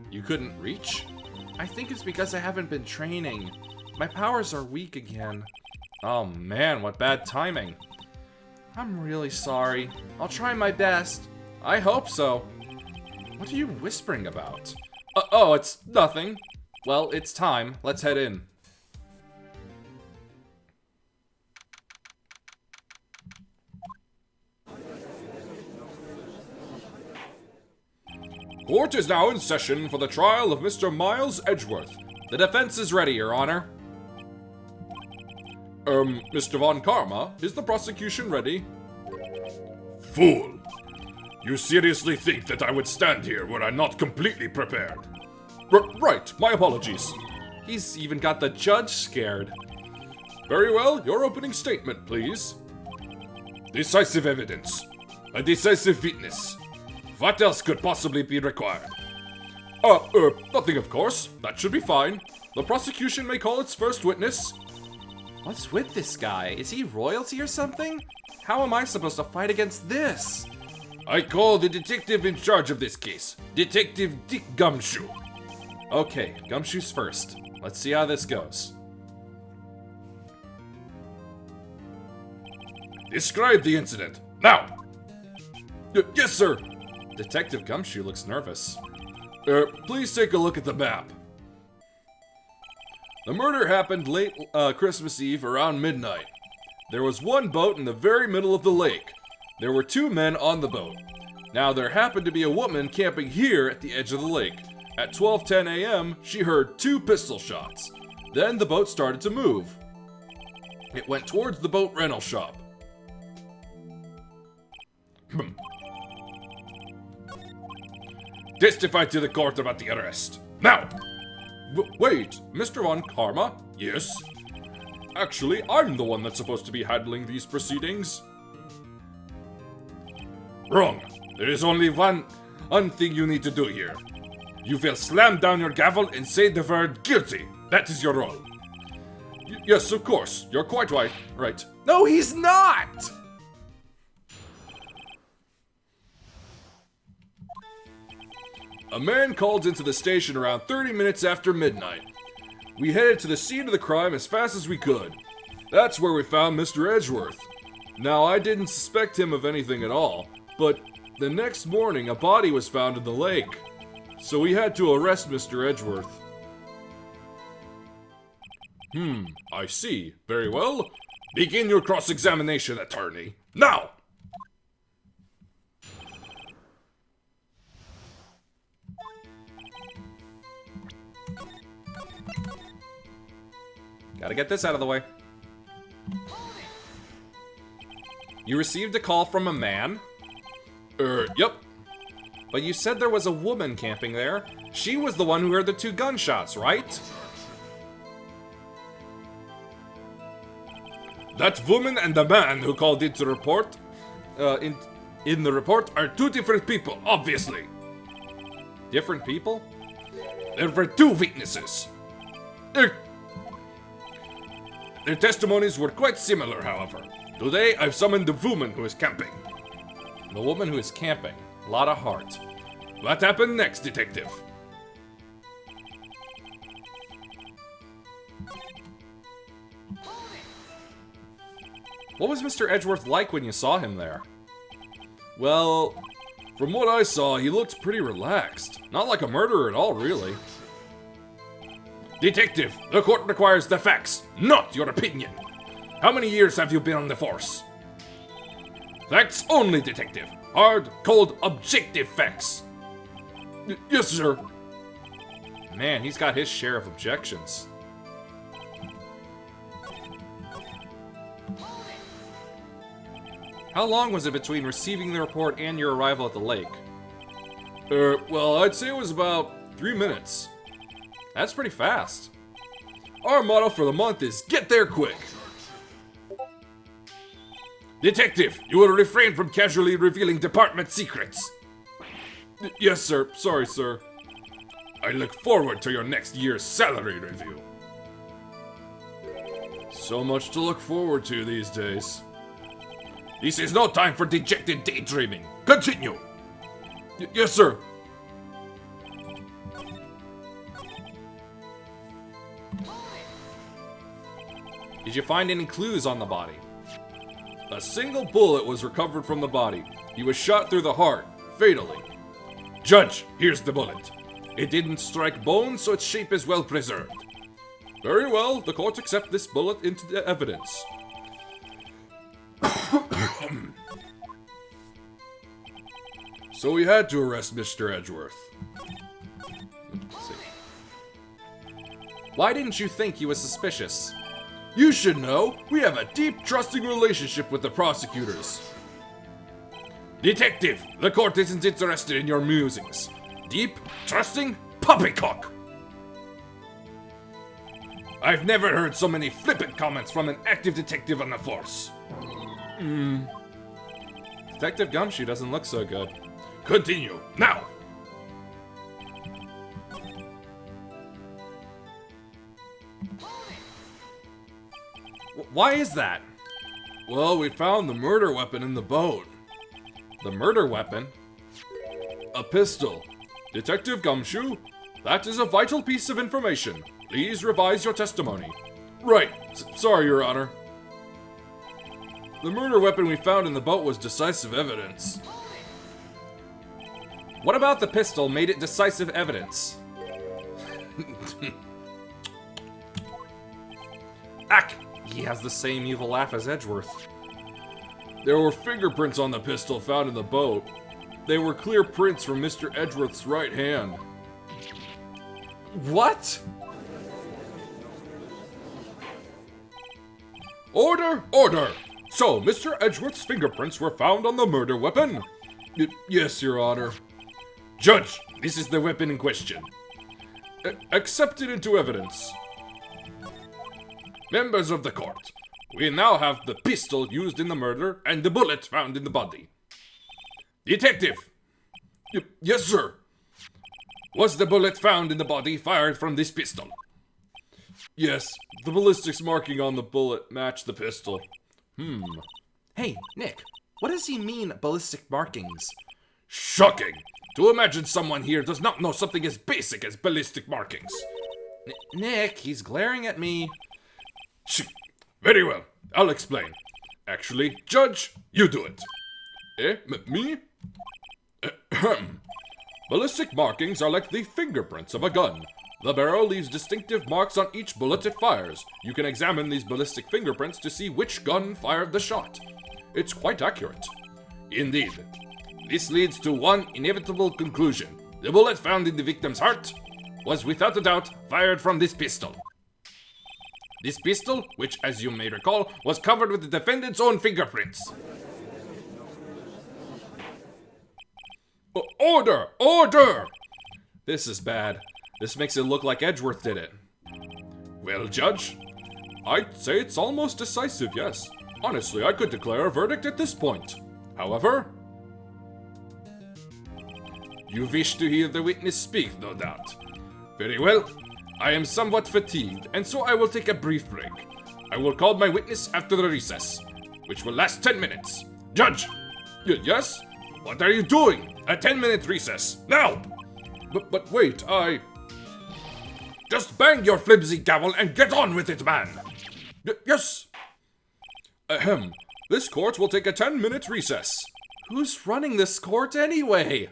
You couldn't reach? I think it's because I haven't been training. My powers are weak again. Oh man, what bad timing. I'm really sorry. I'll try my best. I hope so. What are you whispering about? Oh, it's nothing. Well, it's time. Let's head in.
Court is now in session for the trial of Mr. Miles Edgeworth.
The defense is ready, Your Honor.
Mr. von Karma, is the prosecution ready? Fool! You seriously think that I would stand here were I not completely prepared? Right, my apologies.
He's even got the judge scared.
Very well, your opening statement, please. Decisive evidence. A decisive witness. What else could possibly be required? Nothing of course. That should be fine. The prosecution may call its first witness.
What's with this guy? Is he royalty or something? How am I supposed to fight against this?
I call the detective in charge of this case, Detective Dick Gumshoe.
Okay, Gumshoe's first. Let's see how this goes.
Describe the incident, now! Yes, sir!
Detective Gumshoe looks nervous.
Please take a look at the map. The murder happened late Christmas Eve around midnight. There was one boat in the very middle of the lake. There were 2 men on the boat. Now there happened to be a woman camping here at the edge of the lake. At 12:10 a.m., she heard 2 pistol shots. Then the boat started to move. It went towards the boat rental shop. Testify to the court about the arrest. Now! Wait, Mr. von Karma? Yes? Actually, I'm the one that's supposed to be handling these proceedings. Wrong. There is only one thing you need to do here. You will slam down your gavel and say the word guilty. That is your role. Yes, of course. You're quite right. Right.
No, he's not!
A man called into the station around 30 minutes after midnight. We headed to the scene of the crime as fast as we could. That's where we found Mr. Edgeworth. Now, I didn't suspect him of anything at all, but the next morning a body was found in the lake. So we had to arrest Mr. Edgeworth. I see. Very well. Begin your cross-examination, attorney. Now!
Gotta get this out of the way. You received a call from a man?
Yep.
But you said there was a woman camping there. She was the one who heard the 2 gunshots, right?
That woman and the man who called in to report, in the report are 2 different people, obviously.
Different people?
There were 2 witnesses. Their testimonies were quite similar, however. Today, I've summoned the woman who is camping.
The woman who is camping. A lot of heart.
What happened next, detective?
What was Mr. Edgeworth like when you saw him there?
Well, from what I saw, he looked pretty relaxed. Not like a murderer at all, really. Detective, the court requires the facts, not your opinion. How many years have you been on the force? Facts only, detective. Hard, cold, objective facts. Yes, sir.
Man, he's got his share of objections. How long was it between receiving the report and your arrival at the lake?
Well, I'd say it was about 3 minutes.
That's pretty fast.
Our motto for the month is get there quick. Detective, you will refrain from casually revealing department secrets. Yes, sir. Sorry, sir. I look forward to your next year's salary review. So much to look forward to these days. This is no time for dejected daydreaming. Continue. Yes, sir.
Did you find any clues on the body?
A single bullet was recovered from the body. He was shot through the heart, fatally. Judge, here's the bullet. It didn't strike bone, so its shape is well preserved. Very well, the court accepts this bullet into the evidence. So we had to arrest Mr. Edgeworth.
Let's see. Why didn't you think he was suspicious?
You should know, we have a deep, trusting relationship with the prosecutors. Detective, the court isn't interested in your musings. Deep, trusting, poppycock. I've never heard so many flippant comments from an active detective on the force.
Detective Gumshoe doesn't look so good.
Continue, now!
Why is that?
Well, we found the murder weapon in the boat.
The murder weapon?
A pistol. Detective Gumshoe, that is a vital piece of information. Please revise your testimony. Right. Sorry, Your Honor. The murder weapon we found in the boat was decisive evidence.
What about the pistol made it decisive evidence?
Ack!
He has the same evil laugh as Edgeworth.
There were fingerprints on the pistol found in the boat. They were clear prints from Mr. Edgeworth's right hand.
What?
Order! Order! So, Mr. Edgeworth's fingerprints were found on the murder weapon? Yes, Your Honor. Judge, this is the weapon in question. Accepted into evidence. Members of the court, we now have the pistol used in the murder and the bullet found in the body. Detective! Yes, sir. Was the bullet found in the body fired from this pistol?
Yes, the ballistics marking on the bullet matched the pistol.
Hey, Nick, what does he mean, ballistic markings?
Shocking! To imagine someone here does not know something as basic as ballistic markings.
Nick, he's glaring at me.
Very well, I'll explain. Actually, Judge, you do it.
Me?
Ballistic markings are like the fingerprints of a gun. The barrel leaves distinctive marks on each bullet it fires. You can examine these ballistic fingerprints to see which gun fired the shot. It's quite accurate. Indeed. This leads to one inevitable conclusion. The bullet found in the victim's heart was without a doubt fired from this pistol. This pistol, which as you may recall, was covered with the defendant's own fingerprints.
Order! Order!
This is bad. This makes it look like Edgeworth did it.
Well, Judge,
I'd say it's almost decisive, yes. Honestly, I could declare a verdict at this point. However,
you wish to hear the witness speak, no doubt. Very well. I am somewhat fatigued, and so I will take a brief break. I will call my witness after the recess, which will last 10 minutes. Judge!
Yes?
What are you doing? A 10-minute recess, now!
But wait,
Just bang your flimsy gavel and get on with it, man!
Yes! Ahem. This court will take a 10-minute recess.
Who's running this court anyway?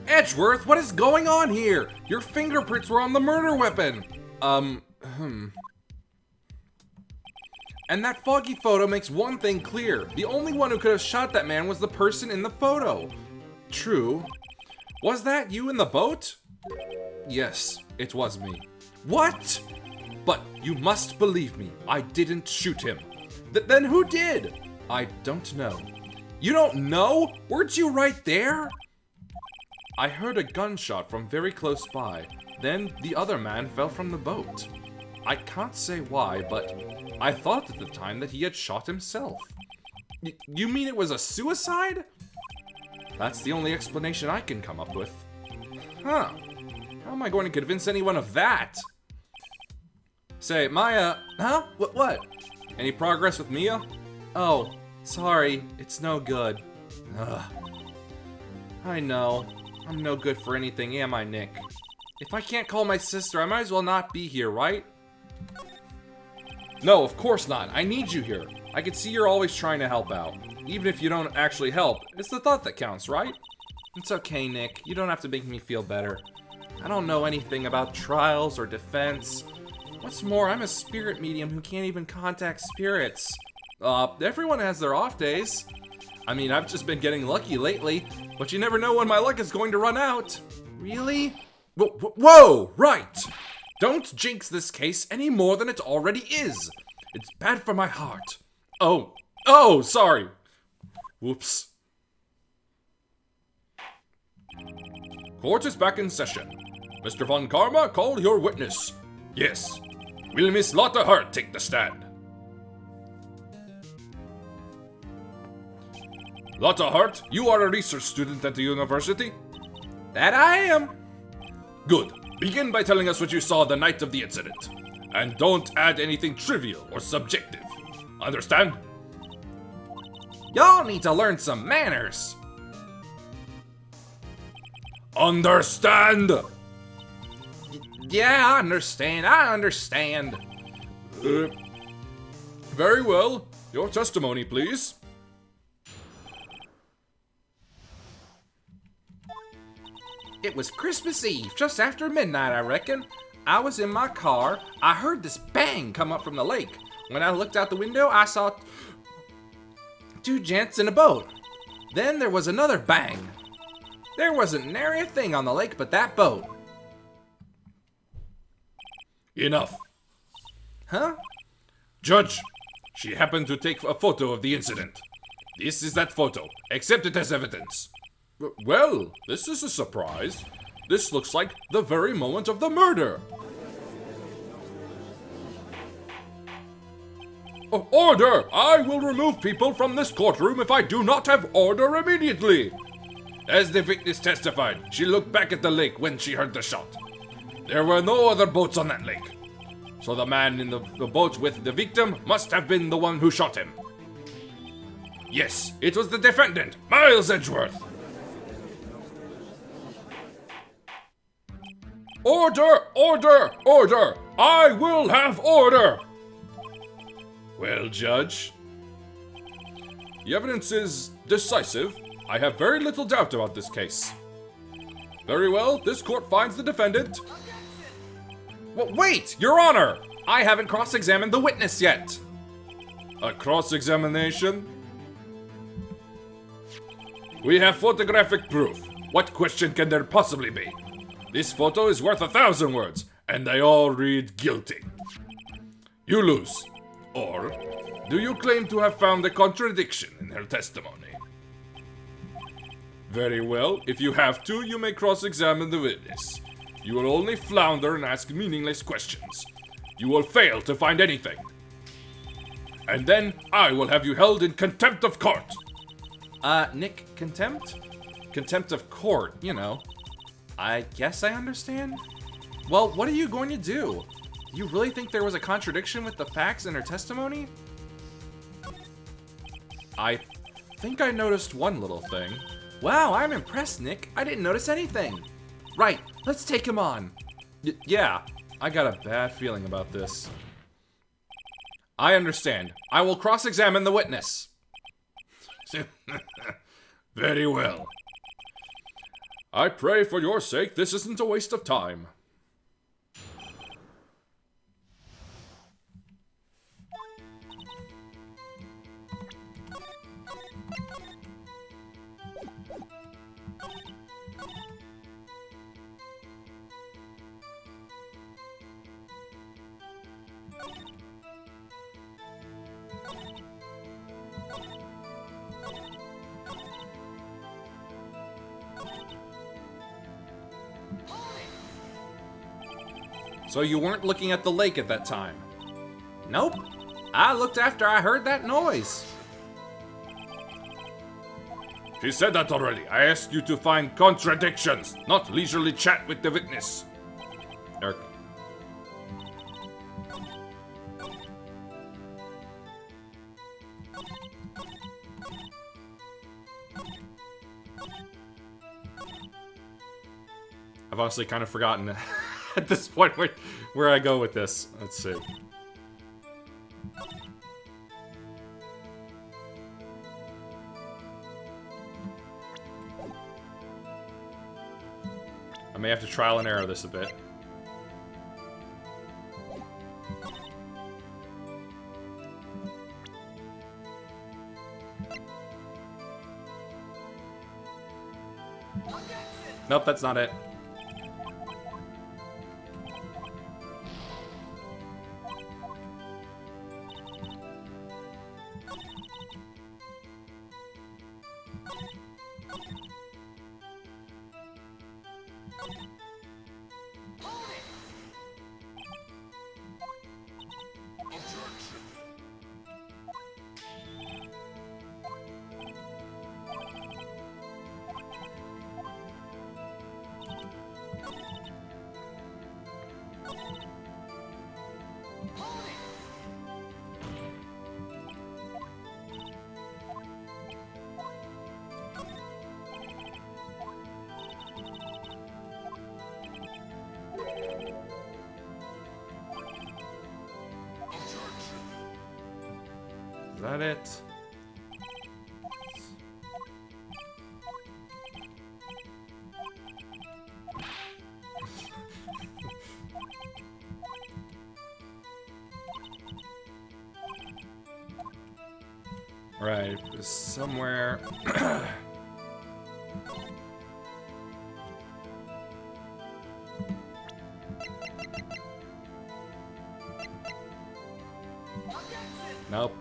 Edgeworth, what is going on here? Your fingerprints were on the murder weapon. And that foggy photo makes one thing clear. The only one who could have shot that man was the person in the photo. True. Was that you in the boat? Yes, it was me. What? But you must believe me, I didn't shoot him. Then who did? I don't know. You don't know? Weren't you right there? I heard a gunshot from very close by. Then the other man fell from the boat. I can't say why, but I thought at the time that he had shot himself. You mean it was a suicide? That's the only explanation I can come up with. Huh. How am I going to convince anyone of that? Say, Maya... Huh? What? Any progress with Mia? Oh, sorry. It's no good. Ugh. I know. I'm no good for anything, am I, Nick? If I can't call my sister, I might as well not be here, right? No, of course not. I need you here. I can see you're always trying to help out. Even if you don't actually help, it's the thought that counts, right? It's okay, Nick. You don't have to make me feel better. I don't know anything about trials or defense. What's more, I'm a spirit medium who can't even contact spirits. Everyone has their off days. I mean, I've just been getting lucky lately, but you never know when my luck is going to run out. Really? Whoa, right! Don't jinx this case any more than it already is. It's bad for my heart. Oh, sorry. Whoops.
Court is back in session. Mr. Von Karma, call your witness. Yes. Will Miss Lotta Hart take the stand? Lotta Hart, you are a research student at the university?
That I am.
Good. Begin by telling us what you saw the night of the incident. And don't add anything trivial or subjective. Understand?
Y'all need to learn some manners.
Understand?
Yeah, I understand.
Very well. Your testimony, please.
It was Christmas Eve, just after midnight, I reckon. I was in my car. I heard this bang come up from the lake. When I looked out the window, I saw two gents in a boat. Then there was another bang. There wasn't nary a thing on the lake but that boat.
Enough.
Huh?
Judge, she happened to take a photo of the incident. This is that photo. Accept it as evidence.
Well, this is a surprise. This looks like the very moment of the murder.
Order! I will remove people from this courtroom if I do not have order immediately. As the witness testified, she looked back at the lake when she heard the shot. There were no other boats on that lake. So the man in the boat with the victim must have been the one who shot him. Yes, it was the defendant, Miles Edgeworth. Order! Order! Order! I will have order! Well, Judge, the evidence is decisive. I have very little doubt about this case. Very well, this court finds the defendant.
Wait, Your Honor! I haven't cross-examined the witness yet.
A cross-examination? We have photographic proof. What question can there possibly be? This photo is worth 1,000 words, and they all read guilty. You lose. Or, do you claim to have found a contradiction in her testimony? Very well, if you have to, you may cross-examine the witness. You will only flounder and ask meaningless questions. You will fail to find anything. And then, I will have you held in contempt of court.
Nick, contempt? Contempt of court, you know. I guess I understand. Well, what are you going to do? You really think there was a contradiction with the facts in her testimony? I think I noticed one little thing. Wow, I'm impressed, Nick. I didn't notice anything. Right, let's take him on. Yeah, I got a bad feeling about this. I understand. I will cross-examine the witness.
Very well. I pray for your sake this isn't a waste of time.
So you weren't looking at the lake at that time? Nope. I looked after I heard that noise.
She said that already. I asked you to find contradictions, not leisurely chat with the witness.
Eric. I've honestly kind of forgotten at this point where I go with this. Let's see. I may have to trial and error this a bit. Nope, that's not it. Is that it? Right, somewhere. Nope.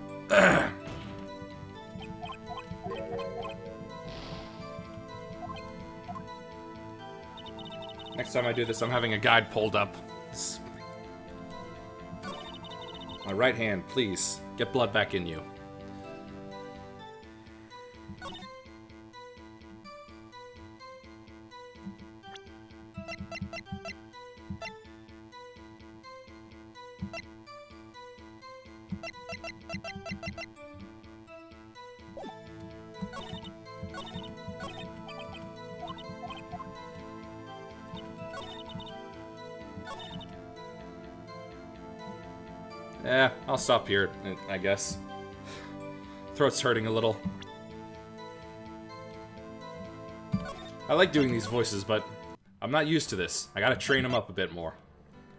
Next time I do this, I'm having a guide pulled up. My right hand, please. Get blood back in you. I'll stop here, I guess. Throat's hurting a little. I like doing these voices, but I'm not used to this. I gotta train them up a bit more.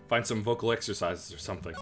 Find some vocal exercises or something.